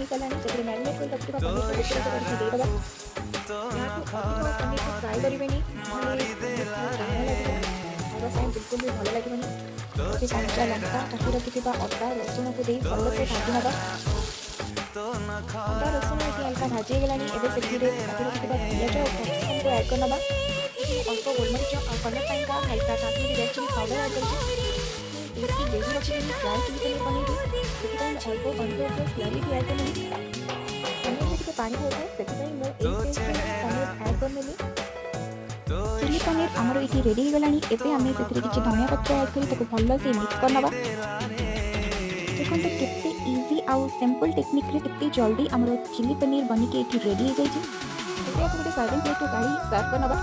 ହେଇସାରିଲାଣି ସେଥିରେ ମ୍ୟାରିନେଟ୍ କରି ରଖିଥିବା ପନିରକୁ ଗୋଟେ ଗୋଟେ କରିକି ଦେଇଦେବା। ଏହାକୁ ଅଧିକ ପନିରକୁ ଫ୍ରାଏ କରିବେନି, ନହେଲେ ପନିରକୁ ଟାଣ ଲାଗିବ, ଖାଇବା ପାଇଁ ବିଲକୁଲ ବି ଭଲ ଲାଗିବନି। କିଛି କଞ୍ଚା ଲଙ୍କା, କାଟି ରଖିଥିବା ଅଦା ରସୁଣକୁ ଦେଇ ଭଲସେ ଭାଜି ନେବା। ଅଦା ରସୁଣ ଏଠି ହାଲକା ଭାଜି ହେଇଗଲାଣି। ଏବେ ସେଥିରେ କାଟି ରଖିଥିବା ପିଆଜ ଓ କ୍ୟାପ୍ସିକମ୍କୁ ଆଡ଼୍ କରିନେବା। ଅଳ୍ପ ଗୋଲମରିଚ ଆଉ କଲର୍ ପାଇଁକା ହାଲକା Kashmiri red chilli powder add କରିଛି। ବେଶୀ ଗ୍ରେଭି ରଖିବେନି ଡ୍ରାଏ ଚିଲି ପନିର ବନେଇବି, ସେଥିପାଇଁ ମୁଁ ଅଳ୍ପ କର୍ଣ୍ଣଫ୍ଲୋର୍ ସ୍ଲାରି ବି ଆଡ଼୍ କରିନେବି। ପନିରରେ ଟିକେ ପାଣି ହୋଇଥାଏ, ସେଥିପାଇଁ ମୁଁ ଏଇ ଷ୍ଟେଜ୍ରେ ପନିର ଆଡ଼୍ କରିନେଲି। ଚିଲି ପନିର ଆମର ଏଇଠି ରେଡ଼ି ହେଇଗଲାଣି। ଏବେ ଆମେ ସେଥିରେ କିଛି ଧନିଆ ପତ୍ର ଆଡ଼୍ କରି ତାକୁ ଭଲସେ ମିକ୍ସ କରିନେବା। ଦେଖନ୍ତୁ କେତେ ଇଜି ଆଉ ସିମ୍ପଲ୍ ଟେକ୍ନିକ୍ରେ କେତେ ଜଲ୍ଦି ଆମର ଚିଲି ପନିର ବନିକି ଏଠି ରେଡ଼ି ହେଇଯାଇଛି। ଏବେ ଆକୁ ଗୋଟେ ସର୍ଭିଂ ପ୍ଲେଟ୍କୁ କାଢ଼ି ସର୍ଭ କରିନେବା।